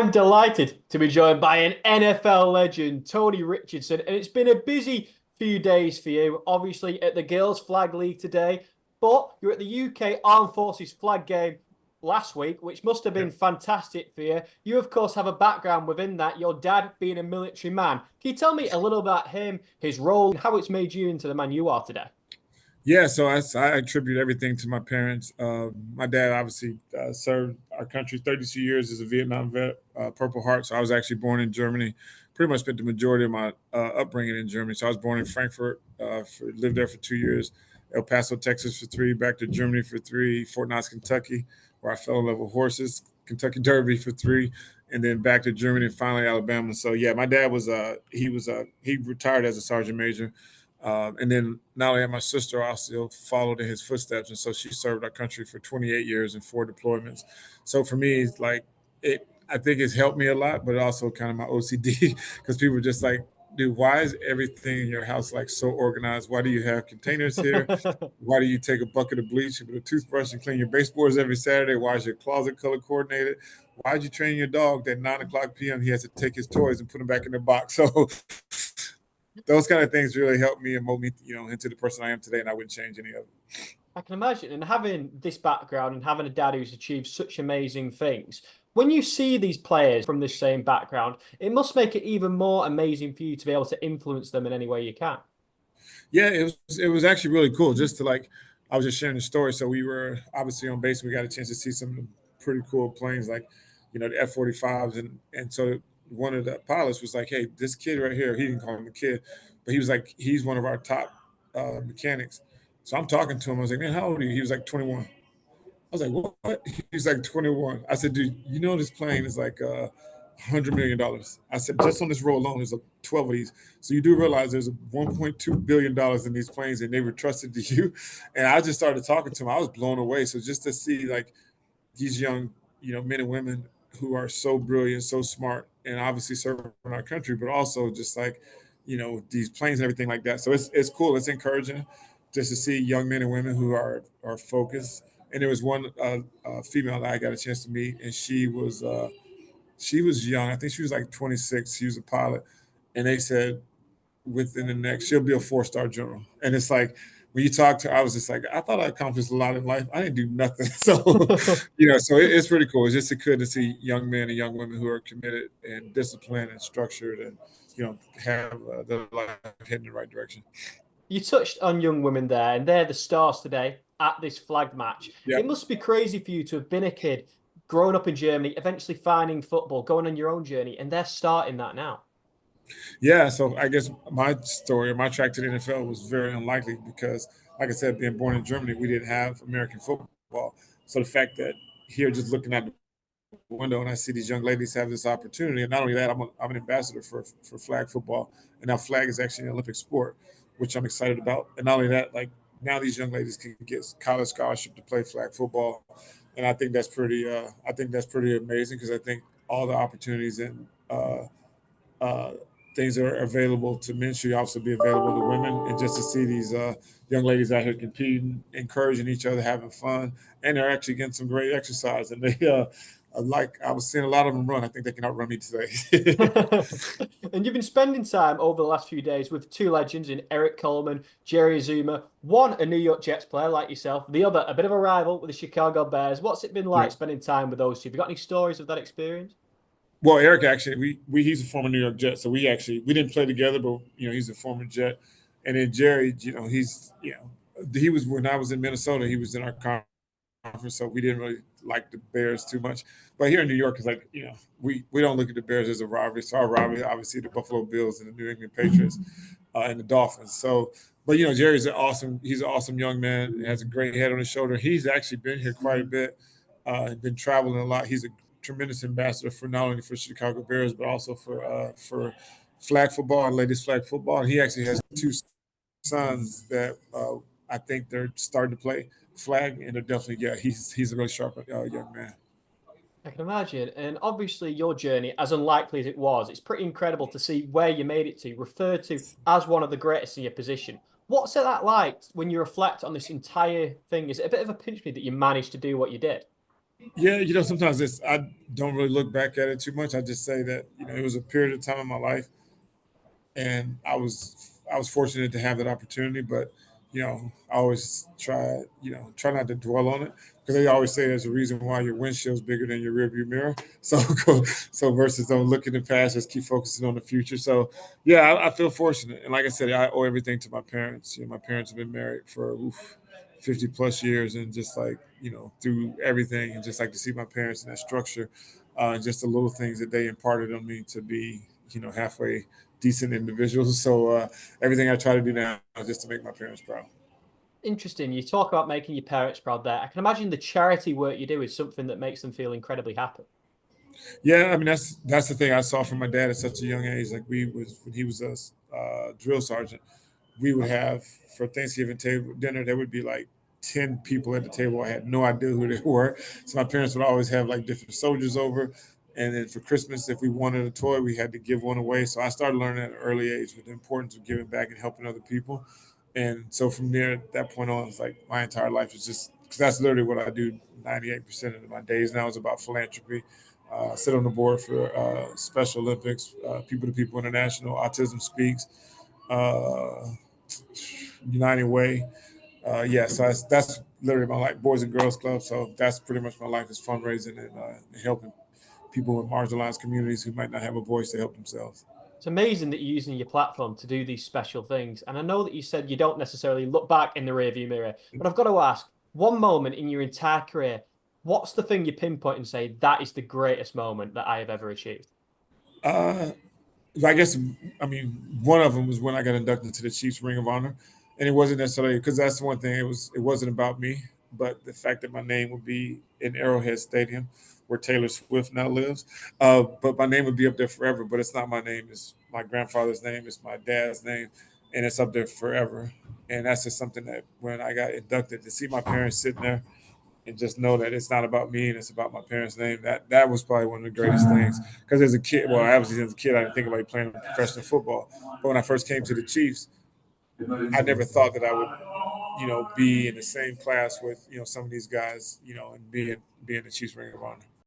I'm delighted to be joined by an NFL legend, Tony Richardson, and it's been a busy few days for you. Obviously, at the Girls Flag League today, but you're at the UK Armed Forces Flag Game last week, which must have Yeah. been fantastic for you. You, of course, have a background within that, your dad being a military man. Can you tell me a little about him, his role, and how it's made you into the man you are today? Yeah, so I attribute everything to my parents. My dad obviously served our country 32 years as a Vietnam vet, Purple Heart. So I was actually born in Germany. Pretty much spent the majority of my upbringing in Germany. So I was born in Frankfurt, lived there for 2 years, El Paso, Texas for three, back to Germany for three, Fort Knox, Kentucky, where I fell in love with horses, Kentucky Derby for three, and then back to Germany and finally Alabama. So yeah, my dad he retired as a sergeant major. And then not only had my sister also followed in his footsteps, and so she served our country for 28 years in four deployments. So for me, it's like it. I think it's helped me a lot, but also kind of my OCD because people are just like, dude, why is everything in your house like so organized? Why do you have containers here? Why do you take a bucket of bleach with a toothbrush and clean your baseboards every Saturday? Why is your closet color coordinated? Why did you train your dog that 9 o'clock p.m. he has to take his toys and put them back in the box? So those kind of things really helped me and mold me, into the person I am today, and I wouldn't change any of it. I can imagine. And having this background and having a dad who's achieved such amazing things, when you see these players from the same background, it must make it even more amazing for you to be able to influence them in any way you can. Yeah, it was actually really cool. Just to like, I was just sharing the story. So we were obviously on base. We got a chance to see some of the pretty cool planes, like the F-45s, and so one of the pilots was like, "Hey, this kid right here." He didn't call him a kid, but he was like, "He's one of our top mechanics." So I'm talking to him. I was like, "Man, how old are you?" He was like 21. I was like, "What?" He's like 21. I said, "Dude, you know this plane is like $100 million." I said, "Just on this row alone, there's 12 of these. So you do realize there's $1.2 billion in these planes, and they were trusted to you." And I just started talking to him. I was blown away. So just to see like these young, men and women who are so brilliant, so smart, and obviously serving our country, but also just like, these planes and everything like that. So it's cool. It's encouraging just to see young men and women who are focused. And there was one female that I got a chance to meet, and she was young. I think she was like 26. She was a pilot, and they said within the next, she'll be a four-star general. And it's like when you talk to her, I was just like, I thought I accomplished a lot in life. I didn't do nothing. So, it's pretty cool. It's just good to see young men and young women who are committed and disciplined and structured, and have their life heading in the right direction. You touched on young women there, and they're the stars today at this flag match. Yeah. It must be crazy for you to have been a kid, growing up in Germany, eventually finding football, going on your own journey, and they're starting that now. Yeah, so I guess my story, my track to the NFL was very unlikely because, like I said, being born in Germany, we didn't have American football. So the fact that here, just looking at the window, and I see these young ladies have this opportunity, and not only that, I'm an ambassador for flag football, and now flag is actually an Olympic sport, which I'm excited about. And not only that, like now these young ladies can get college scholarship to play flag football, and I think that's pretty. I think that's pretty amazing because I think all the opportunities and uh, things that are available to men should also be available to women. And just to see these young ladies out here competing, encouraging each other, having fun, and they're actually getting some great exercise. And they, like I was seeing a lot of them run. I think they can outrun me today. And you've been spending time over the last few days with two legends in Eric Coleman, Jerry Zuma, one a New York Jets player like yourself, the other a bit of a rival with the Chicago Bears. What's it been like Yeah. spending time with those two? Have you got any stories of that experience? Well, Eric actually, we he's a former New York Jet, so we didn't play together, but he's a former Jet. And then Jerry, he was when I was in Minnesota, he was in our conference, so we didn't really like the Bears too much. But here in New York, it's like we don't look at the Bears as a rivalry. So our rivalry, obviously, the Buffalo Bills and the New England Patriots and the Dolphins. So, but Jerry's he's an awesome young man. Has a great head on his shoulder. He's actually been here quite a bit. Been traveling a lot. He's a tremendous ambassador for not only for Chicago Bears but also for flag football and ladies flag football. And he actually has two sons that I think they're starting to play flag, and they're definitely he's a really sharp young man. I can imagine. And obviously, your journey, as unlikely as it was, it's pretty incredible to see where you made it to, referred to as one of the greatest in your position. What's it that like when you reflect on this entire thing? Is it a bit of a pinch me that you managed to do what you did? Yeah, sometimes I don't really look back at it too much. I just say that it was a period of time in my life, and I was fortunate to have that opportunity. But I always try not to dwell on it because they always say there's a reason why your windshield's bigger than your rearview mirror. So so versus don't look in the past, just keep focusing on the future. So yeah, I feel fortunate, and like I said, I owe everything to my parents. My parents have been married for 50 plus years, and just like through everything, and just like to see my parents in that structure, and just the little things that they imparted on me to be halfway decent individuals. So everything I try to do now is just to make my parents proud. Interesting. You talk about making your parents proud there. I can imagine the charity work you do is something that makes them feel incredibly happy. Yeah, I mean that's the thing I saw from my dad at such a young age. Like we was when he was a drill sergeant, we would have for Thanksgiving table dinner. There would be like 10 people at the table. I had no idea who they were, so my parents would always have like different soldiers over. And then for Christmas, if we wanted a toy, we had to give one away. So I started learning at an early age with the importance of giving back and helping other people. And so from there, that point on, it's like my entire life is just because that's literally what I do. 98% of my days now is about philanthropy. Sit on the board for Special Olympics, People to People International, Autism Speaks, uh, United Way. Yeah, so that's literally my life, Boys and Girls Club. So that's pretty much my life is fundraising and helping people in marginalized communities who might not have a voice to help themselves. It's amazing that you're using your platform to do these special things. And I know that you said you don't necessarily look back in the rearview mirror, but I've got to ask, one moment in your entire career, what's the thing you pinpoint and say that is the greatest moment that I have ever achieved? Uh, I guess I mean one of them was when I got inducted into the Chiefs Ring of Honor, and it wasn't necessarily because that's the one thing. It wasn't about me, but the fact that my name would be in Arrowhead Stadium, where Taylor Swift now lives. But my name would be up there forever. But it's not my name; it's my grandfather's name, it's my dad's name, and it's up there forever. And that's just something that when I got inducted, to see my parents sitting there and just know that it's not about me and it's about my parents' name. That was probably one of the greatest things. Because as a kid, well, obviously as a kid, I didn't think about playing professional football. But when I first came to the Chiefs, I never thought that I would, be in the same class with some of these guys, and being the Chiefs Ring of Honor.